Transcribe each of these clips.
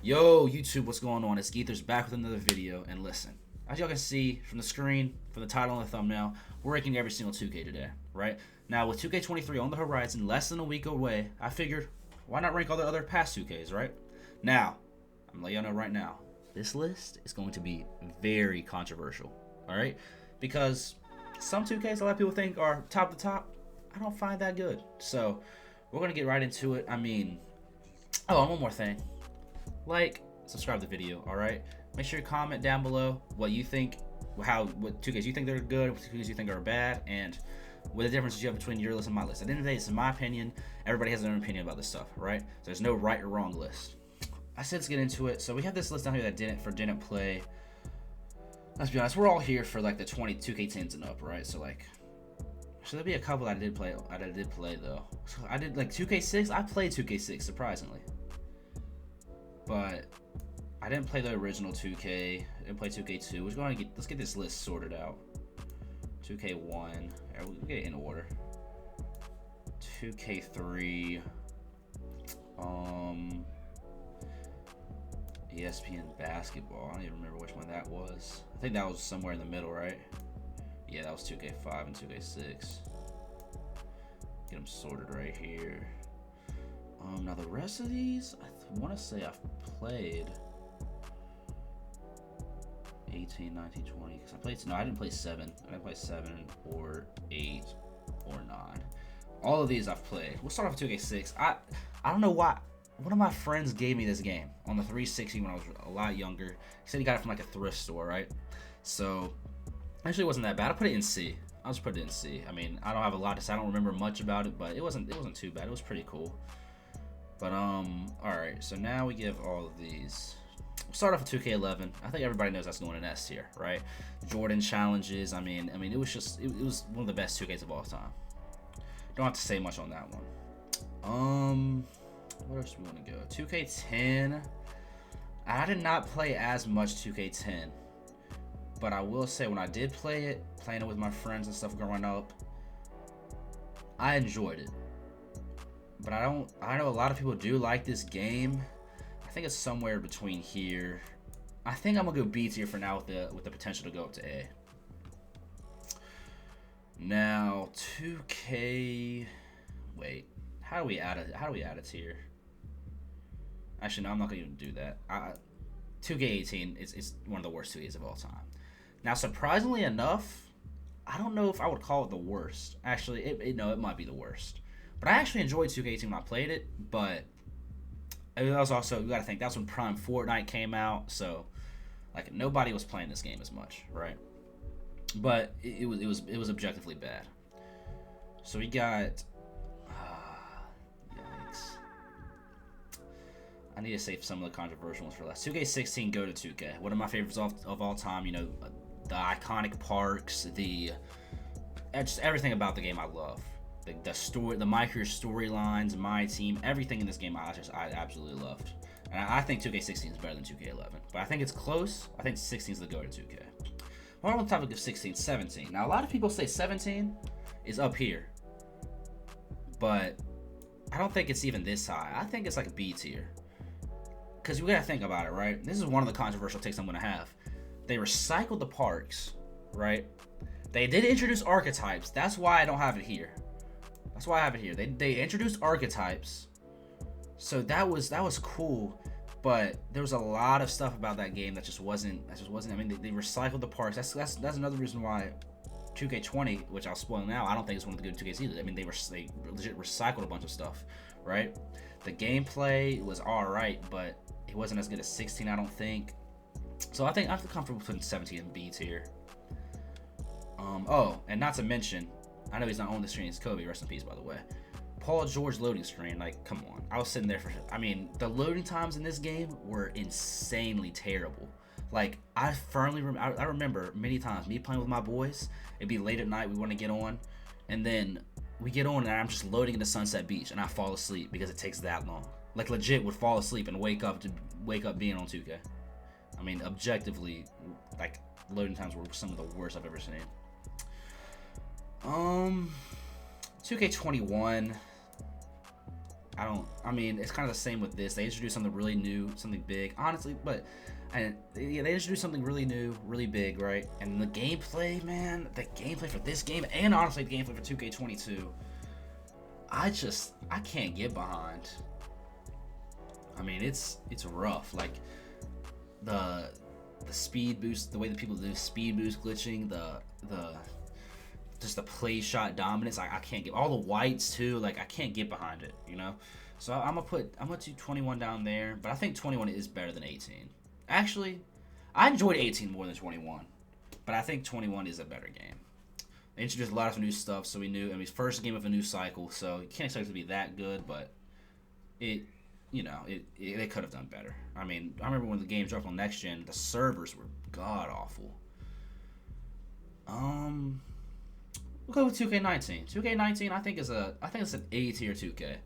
Yo, YouTube, what's going on? It's Geethers back with another video. And listen, as y'all can see from the screen, from the title and the thumbnail, we're ranking every single 2K today, right? Now, with 2K23 on the horizon, less than a week away, I figured, why not rank all the other past 2Ks, right? Now, I'm letting y'all know right now, this list is going to be very controversial, all right? Because some 2Ks a lot of people think are top to top. I don't find that good. So, we're going to get right into it. Oh, and one more thing. Like, subscribe to the video, alright? Make sure you comment down below what you think, what 2Ks you think they're good, what 2Ks you think are bad, and what the differences you have between your list and my list. At the end of the day, this is my opinion. Everybody has their own opinion about this stuff, right? So there's no right or wrong list. I said let's get into it. So we have this list down here that didn't play. Let's be honest, we're all here for like the 22K10s and up, right? So there'll be a couple that I did play though. So I did like 2K6. I played 2K6 surprisingly. But I didn't play the original 2K. I didn't play 2K2. Let's get this list sorted out. 2K1. We'll get it in order. 2K3. ESPN basketball. I don't even remember which one that was. I think that was somewhere in the middle, right? Yeah, that was 2K5 and 2K6. Get them sorted right here. Now the rest of these, I want to say I've played 18, 19, 20. Because I didn't play 7. I didn't play 7 or 8 or 9. All of these I've played. We'll start off with 2K6. I don't know why. One of my friends gave me this game on the 360 when I was a lot younger. He said he got it from like a thrift store, right? So actually it wasn't that bad. I put it in C. I'll just put it in C. I mean, I don't have a lot to say. I don't remember much about it, but it wasn't too bad. It was pretty cool. But alright, so now we give all of these. We'll start off with 2K11. I think everybody knows that's going in S tier, right? Jordan challenges. I mean, it was one of the best 2Ks of all time. Don't have to say much on that one. What else do we want to go? 2K10. I did not play as much 2K10, but I will say when I did play it, playing it with my friends and stuff growing up, I enjoyed it. But I know a lot of people do like this game. I think it's somewhere between here. I think I'm gonna go B tier for now with the potential to go up to A. Now 2K. Wait, how do we add a tier? Actually, no, I'm not gonna even do that. 2K18 is one of the worst 2Ks of all time. Now, surprisingly enough, I don't know if I would call it the worst. Actually, it might be the worst. But I actually enjoyed 2K18 when I played it, but it was also, you gotta think, that's when Prime Fortnite came out, so like nobody was playing this game as much, right? But it was objectively bad. So we got yikes. I need to save some of the controversial ones for last. 2K16 go to 2K. One of my favorites of all time, you know, the iconic parks, just everything about the game I love. The story, the My Career storylines, my team, everything in this game I absolutely loved. And I think 2K16 is better than 2K11. But I think it's close. I think 16 is the go to 2K. We're on the topic of 16, 17. Now a lot of people say 17 is up here. But I don't think it's even this high. I think it's like a B tier. Because you gotta think about it, right? This is one of the controversial takes I'm gonna have. They recycled the parks, right? They did introduce archetypes. That's why I don't have it here. That's why I have it here. They introduced archetypes, so that was cool, but there was a lot of stuff about that game that just wasn't. I mean, they recycled the parks. That's another reason why 2K20, which I'll spoil now, I don't think it's one of the good 2Ks either. I mean, they legit recycled a bunch of stuff, right? The gameplay was all right, but it wasn't as good as 16, I don't think. So I think I feel comfortable putting 17 in B tier. Oh, and not to mention, I know he's not on the screen. It's Kobe. Rest in peace, by the way. Paul George loading screen. Like, come on. I was sitting there for. I mean, the loading times in this game were insanely terrible. Like, I remember many times me playing with my boys. It'd be late at night. We want to get on, and then we get on, and I'm just loading into Sunset Beach, and I fall asleep because it takes that long. Like, legit, would fall asleep and wake up being on 2K. I mean, objectively, like, loading times were some of the worst I've ever seen. 2K21. I mean, it's kind of the same with this. They introduced something really new, something big, honestly. But and yeah, they introduced something really new, really big, right? And the gameplay, man, the gameplay for this game, and honestly, the gameplay for 2K22, I can't get behind. I mean, it's rough. Like the speed boost, the way that people do speed boost glitching, the just the play shot dominance. I can't get all the whites too. Like I can't get behind it, you know. So I'm gonna do 21 down there, but I think 21 is better than 18. Actually, I enjoyed 18 more than 21, but I think 21 is a better game. They introduced a lot of new stuff, so we knew. I mean, first game of a new cycle, so you can't expect it to be that good, but it, you know, they could have done better. I mean, I remember when the game dropped on next gen, the servers were god awful. We'll go with 2K19. 2K19, I think it's an A tier 2K.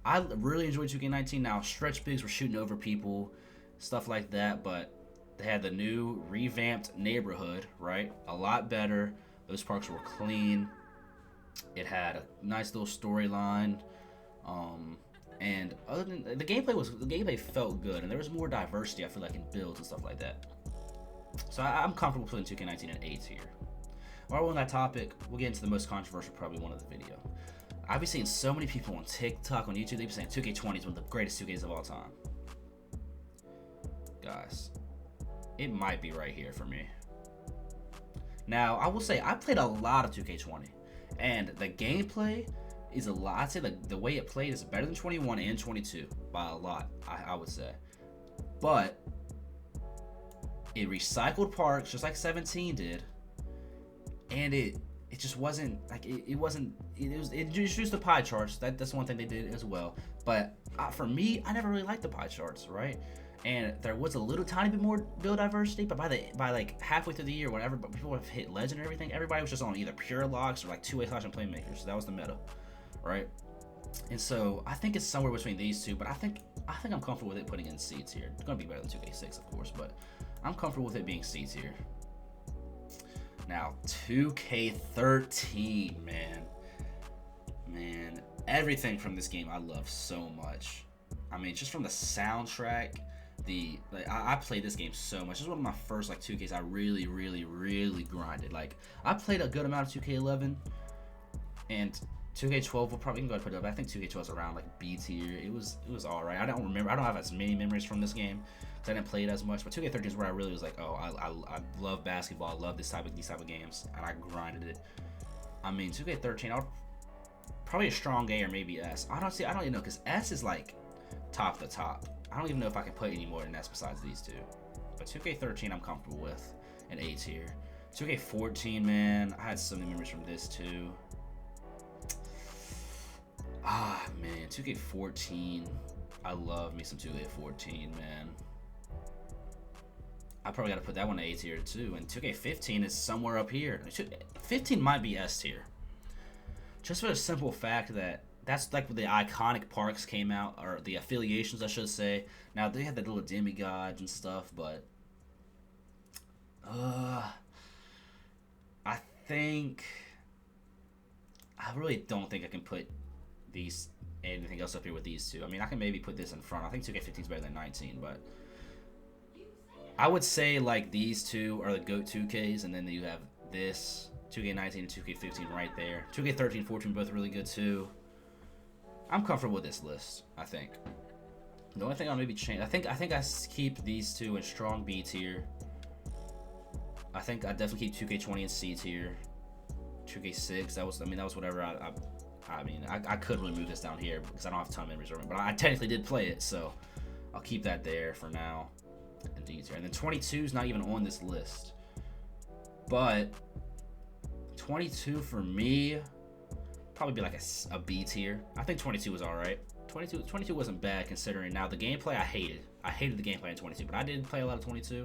I really enjoyed 2K19. Now stretch bigs were shooting over people, stuff like that, but they had the new revamped neighborhood, right? A lot better. Those parks were clean. It had a nice little storyline. And other than the gameplay felt good, and there was more diversity, I feel like, in builds and stuff like that. So I'm comfortable putting 2K19 in A tier. While we're on that topic, we'll get into the most controversial probably one of the video. I've been seeing so many people on TikTok, on YouTube, they've been saying 2K20 is one of the greatest 2Ks of all time. Guys, it might be right here for me. Now, I will say, I played a lot of 2K20, and the gameplay is a lot. I'd say the way it played is better than 21 and 22 by a lot, I would say. But it recycled parks just like 17 did, and it just wasn't like it introduced the pie charts. That's one thing they did as well. But for me, I never really liked the pie charts, right? And there was a little tiny bit more build diversity, but by like halfway through the year, whenever people have hit legend and everything, everybody was just on either pure locks or like 2-way slash and playmakers. So that was the meta, right? And so I think it's somewhere between these two, but I think I'm comfortable with it putting in C tier. It's gonna be better than 2K6, of course, but I'm comfortable with it being C tier. Now 2K13, man, everything from this game I love so much. I mean, just from the soundtrack. I played this game so much. This is one of my first like 2Ks I really grinded. Like I played a good amount of 2K11, and 2K12 will probably go ahead and put it up. I think 2K12 is around like B tier. It was all right. I don't have as many memories from this game because I didn't play it as much. But 2K13 is where I really was like, oh, I love basketball. I love these type of games, and I grinded it. I mean, 2K13, I'll probably a strong A or maybe S. I don't even know because S is like top of the top. I don't even know if I can put any more than S besides these two. But 2K13 I'm comfortable with an A tier. 2K14, man, I had so many memories from this too. Ah, man, 2K14. I love me some 2K14, man. I probably got to put that one in A tier too. And 2K15 is somewhere up here. 15 might be S tier. Just for the simple fact that that's like when the iconic parks came out, or the affiliations, I should say. Now they had the little demigods and stuff, but I really don't think I can put these anything else up here with these two. I mean, I can maybe put this in front. I think 2K15 is better than 19, but I would say like these two are the GOAT 2Ks, and then you have this 2K19 and 2K15 right there. 2K13, 14 both really good too. I'm comfortable with this list, I think. The only thing I'll maybe change, I think I keep these two in strong B tier. I think I definitely keep 2K20 in C tier. 2K6, that was whatever. I could really move this down here because I don't have a ton of memories of it, but I technically did play it, so I'll keep that there for now. And D tier. And then 22 is not even on this list, but 22 for me probably be like a B tier. I think 22 was all right. 22 wasn't bad considering. Now the gameplay I hated the gameplay in 22, but I did play a lot of 22.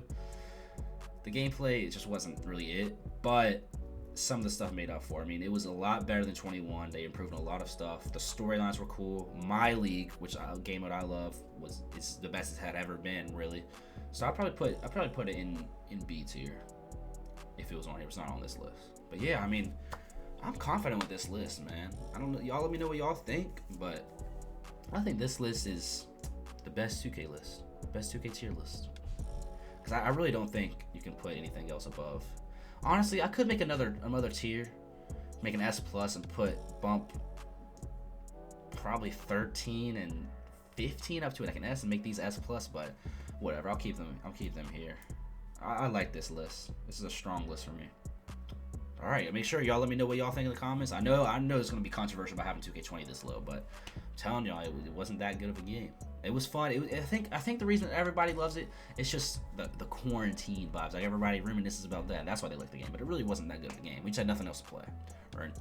The gameplay, it just wasn't really it, but some of the stuff made up for it. I mean, it was a lot better than 21. They improved on a lot of stuff. The storylines were cool. My League, which a game that I love, it's the best it had ever been, really. So I'll probably put it in B tier if it was on here. It's not on this list. But yeah, I mean, I'm confident with this list, man. I don't know. Y'all let me know what y'all think, but I think this list is the best 2K list, best 2K tier list. Because I really don't think you can put anything else above. Honestly, I could make another tier, make an S plus, and bump probably 13 and 15 up to like an S and make these S plus, but whatever. I'll keep them here. I like this list. This is a strong list for me. All right, make sure y'all let me know what y'all think in the comments. I know it's gonna be controversial about having 2K20 this low, but I'm telling y'all, it wasn't that good of a game. It was fun. I think the reason everybody loves it, it's just the quarantine vibes. Like everybody reminisces about that. That's why they like the game. But it really wasn't that good of a game. We just had nothing else to play, right?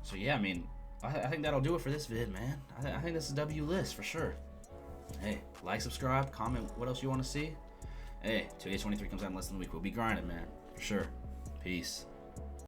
So yeah, I mean, I think that'll do it for this vid, man. I think this is a W list for sure. Hey, like, subscribe, comment what else you want to see. Hey, 2K23 comes out in less than a week. We'll be grinding, man, for sure. Peace.